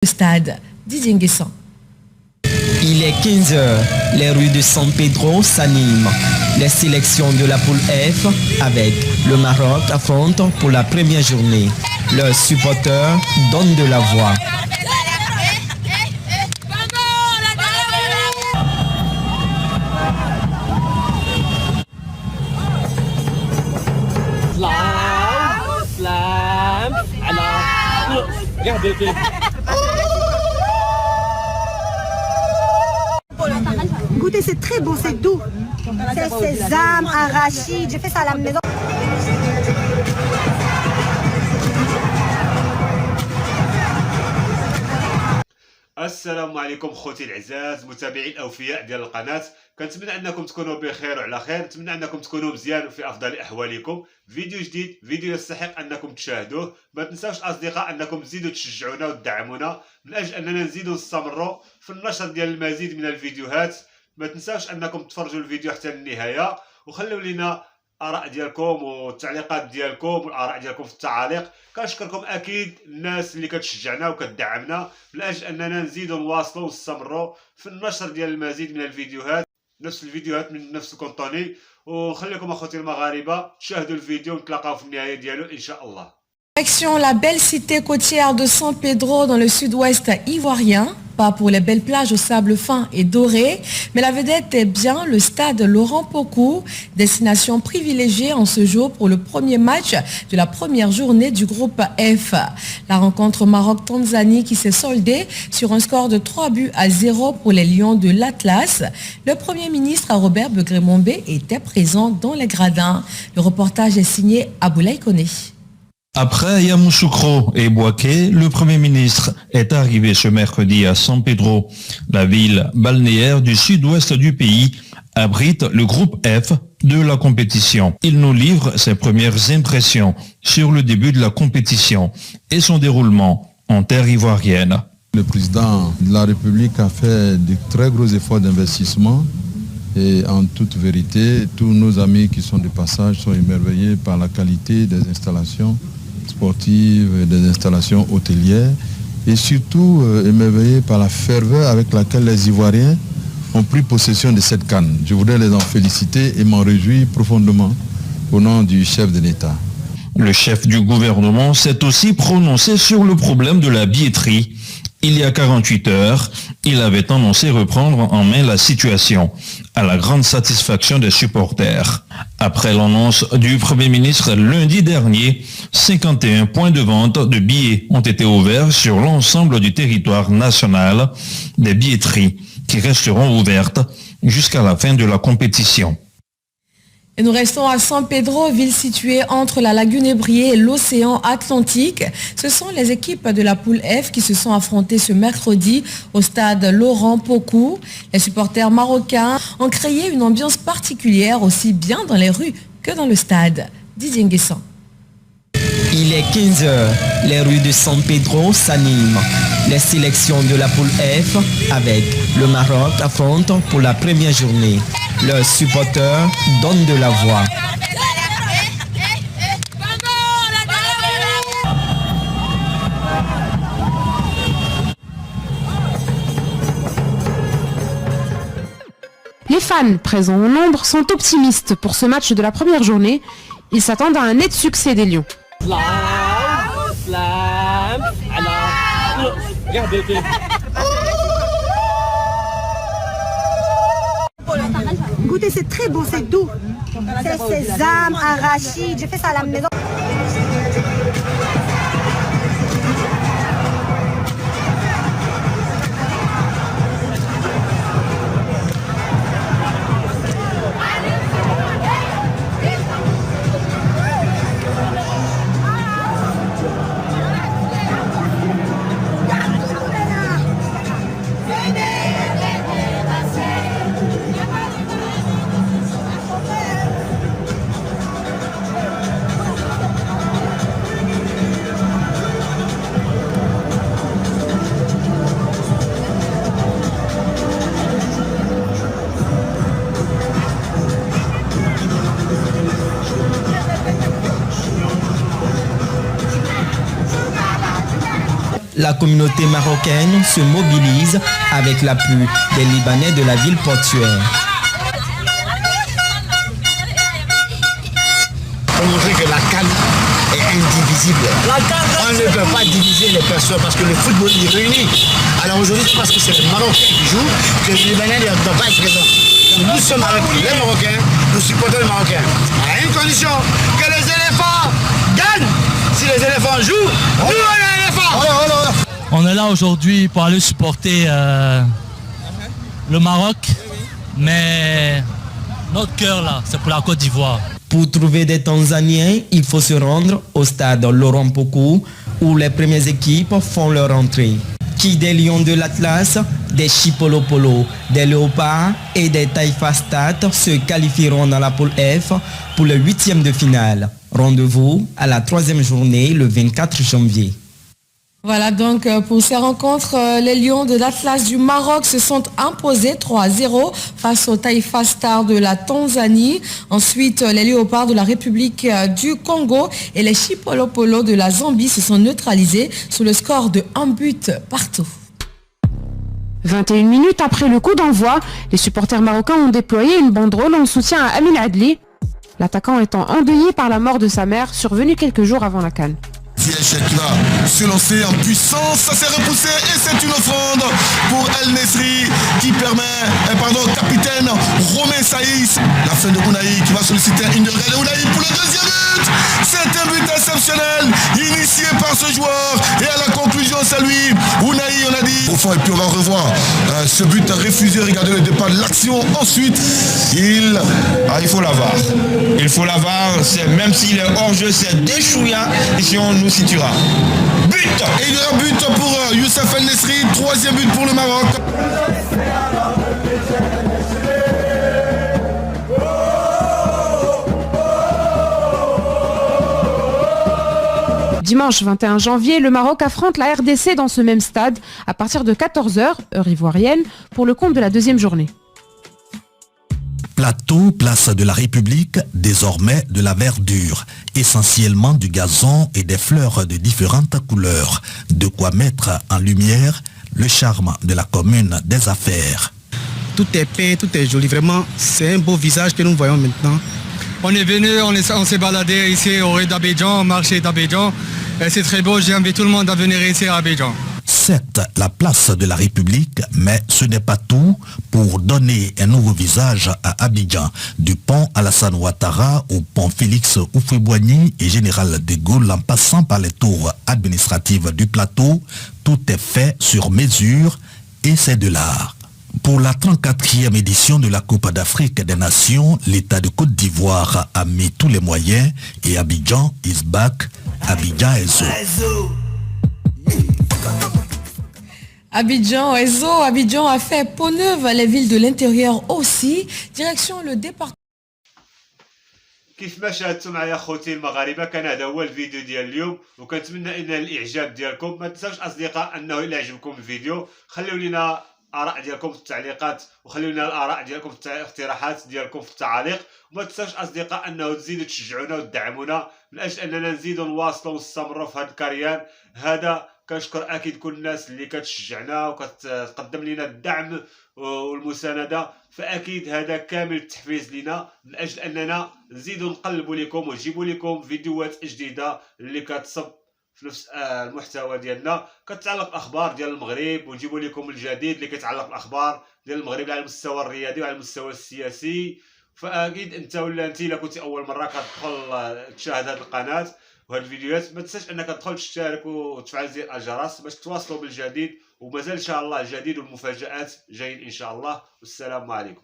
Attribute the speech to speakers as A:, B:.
A: Le stade Didier Nguessan.
B: Il est 15 heures. Les rues de San Pedro s'animent. Les sélections de la poule F avec le Maroc affrontent pour la première journée. Leurs supporters donnent de la voix.
C: Goûtez, c'est très bon, c'est doux. C'est sésame, arachide. J'ai fait ça à la maison.
D: السلام عليكم خوتي العزاز متابعين الاوفياء ديال القناه. كنتمنى انكم تكونوا بخير وعلى خير، نتمنى انكم تكونوا مزيان وفي افضل احوالكم. فيديو جديد، فيديو يستحق انكم تشاهدوه. ما تنساوش اصدقاء انكم تزيدوا تشجعونا وتدعمونا من اجل اننا نزيدوا نستمروا في النشر ديال المزيد من الفيديوهات. ما تنساوش انكم تفرجوا الفيديو حتى للنهايه وخلوا لنا اراء ديالكم والتعليقات ديالكم والاراء ديالكم في التعاليق. كنشكركم اكيد الناس اللي كتشجعنا وكتدعمنا من اجل اننا نزيدوا نواصلوا ونستمروا في النشر ديال المزيد من الفيديوهات، نفس الفيديوهات من نفس الكونتوني. ونخليكم اخوتي المغاربه تشاهدوا الفيديو ونتلاقاو في النهايه ديالو ان شاء الله.
A: Direction la belle cité côtière de San Pedro dans le sud-ouest ivoirien. Pas pour les belles plages au sable fin et doré, mais la vedette est bien le stade Laurent Pokou, destination privilégiée en ce jour pour le premier match de la première journée du groupe F. La rencontre Maroc-Tanzanie qui s'est soldée sur un score de 3-0 pour les Lions de l'Atlas. Le Premier ministre Robert Begré-Mombe était présent dans les gradins. Le reportage est signé Aboulaye Koné.
E: Après Yamoussoukro et Bouaké, le Premier ministre est arrivé ce mercredi à San Pedro. La ville balnéaire du sud-ouest du pays abrite le groupe F de la compétition. Il nous livre ses premières impressions sur le début de la compétition et son déroulement en terre ivoirienne.
F: Le président de la République a fait de très gros efforts d'investissement et en toute vérité, tous nos amis qui sont de passage sont émerveillés par la qualité des installations sportives et des installations hôtelières et surtout émerveillés par la ferveur avec laquelle les Ivoiriens ont pris possession de cette CAN. Je voudrais les en féliciter et m'en réjouir profondément au nom du chef de l'État.
E: Le chef du gouvernement s'est aussi prononcé sur le problème de la billetterie. Il y a 48 heures, il avait annoncé reprendre en main la situation, à la grande satisfaction des supporters. Après l'annonce du Premier ministre lundi dernier, 51 points de vente de billets ont été ouverts sur l'ensemble du territoire national, des billetteries qui resteront ouvertes jusqu'à la fin de la compétition.
A: Et nous restons à San Pedro, ville située entre la lagune Ébriée et l'océan Atlantique. Ce sont les équipes de la poule F qui se sont affrontées ce mercredi au stade Laurent Pokou. Les supporters marocains ont créé une ambiance particulière aussi bien dans les rues que dans le stade. Didier Nguessan.
B: Il est 15 heures. Les rues de San Pedro s'animent. Les sélections de la poule F avec le Maroc affrontent pour la première journée. Leurs supporters donnent de la voix.
G: Les fans présents au nombre sont optimistes pour ce match de la première journée. Ils s'attendent à un net succès des Lions.
C: Goûtez, c'est très bon, c'est doux. C'est sésame, arachide. J'ai fait ça à la maison.
B: la communauté marocaine se mobilise avec l'appui des Libanais de la ville portuaire.
H: Pour montrer que la CAN est indivisible. On ne peut pas diviser les personnes parce que le football est réuni. Alors aujourd'hui, c'est parce que c'est les Marocains qui jouent que les Libanais ne doivent pas être présents. Donc nous sommes avec les Marocains, nous supportons les Marocains. À une condition, que les éléphants gagnent. Si les éléphants jouent, nous on est les éléphants.
I: On est là aujourd'hui pour aller supporter le Maroc, mais notre cœur là, c'est pour la Côte d'Ivoire.
B: Pour trouver des Tanzaniens, il faut se rendre au stade Laurent Pokou où les premières équipes font leur entrée. Qui des Lions de l'Atlas, des Chipolopolo, des Léopards et des Taïfa Stade se qualifieront dans la poule F pour le 8e de finale. Rendez-vous à la 3e journée le 24 janvier.
A: Voilà donc pour ces rencontres, les Lions de l'Atlas du Maroc se sont imposés 3-0 face aux Taïfa Stars de la Tanzanie. Ensuite, les Léopards de la République du Congo et les Chipolopolo de la Zambie se sont neutralisés sous le score de 1 but partout.
G: 21 minutes après le coup d'envoi, les supporters marocains ont déployé une banderole en soutien à Amin Adli, l'attaquant étant endeuillé par la mort de sa mère survenue quelques jours avant la CAN.
J: Là, se lancer en puissance, ça s'est repoussé et c'est une offrande pour El Nesri qui permet, capitaine Romain Saïs, la fin de Ounaï qui va solliciter une de Ounaï pour le deuxième but. C'est un but exceptionnel initié par ce joueur et à la conclusion c'est lui, Ounaï on a dit au fond et puis on va revoir ce but refusé, regardez le départ de l'action, ensuite il faut la VAR.
K: Il faut la VAR, même s'il est hors jeu, c'est des chouïas ici on nous situera.
J: But. Et il y aura but pour Youssef El Nesri, 3e but pour le Maroc.
G: Dimanche 21 janvier, le Maroc affronte la RDC dans ce même stade à partir de 14h, heure ivoirienne, pour le compte de la 2e journée.
L: Plateau, place de la République, désormais de la verdure, essentiellement du gazon et des fleurs de différentes couleurs, de quoi mettre en lumière le charme de la commune des affaires.
M: Tout est peint, tout est joli, vraiment, c'est un beau visage que nous voyons maintenant.
N: On est venu, on s'est baladé ici au rue d'Abidjan, au marché d'Abidjan, et c'est très beau, j'invite tout le monde à venir ici à Abidjan.
L: C'est la place de la République, mais ce n'est pas tout. Pour donner un nouveau visage à Abidjan, du pont Alassane Ouattara au pont Félix Houphouët-Boigny et Général de Gaulle en passant par les tours administratives du plateau, tout est fait sur mesure et c'est de l'art. Pour la 34e édition de la Coupe d'Afrique des Nations, l'État de Côte d'Ivoire a mis tous les moyens et Abidjan is back, Abidjan is zo.
A: Abidjan a fait peau neuve, les villes de l'intérieur aussi. Direction le département.
D: كيف ما شاهدتوا معايا خوتي المغاربه كان هذا هو الفيديو ديال اليوم وكنتمنى ان الاعجاب ديالكم. ما تنساوش اصدقاء انه الا عجبكم الفيديو خليو لنا اراء ديالكم في التعليقات وخليو لنا الاراء ديالكم في الاقتراحات ديالكم في التعاليق. وما تنساوش اصدقاء انه تزيدوا تشجعونا وتدعمونا من اجل اننا نزيدوا نواصلوا ونستمروا في هذا الكريان هذا. كنشكر اكيد كل الناس اللي كتشجعنا وكتقدم لنا الدعم والمسانده، فاكيد هذا كامل التحفيز لنا من اجل اننا نزيدوا نقلبوا لكم ونجيبوا لكم فيديوهات جديده اللي كتصب في نفس المحتوى ديالنا كتعلق الاخبار ديال المغرب، ونجيبوا لكم الجديد اللي كيتعلق بالاخبار ديال المغرب على المستوى الرياضي وعلى المستوى السياسي. فاكيد انت ولا انت الا كنتي اول مره كتدخل تشاهد هذه القناه وهاد الفيديوهات ما تنساش انك تدخل تشترك وتفعل زر الجرس باش تواصلوا بالجديد، ومازال ان شاء الله الجديد والمفاجآت جايين ان شاء الله. والسلام عليكم.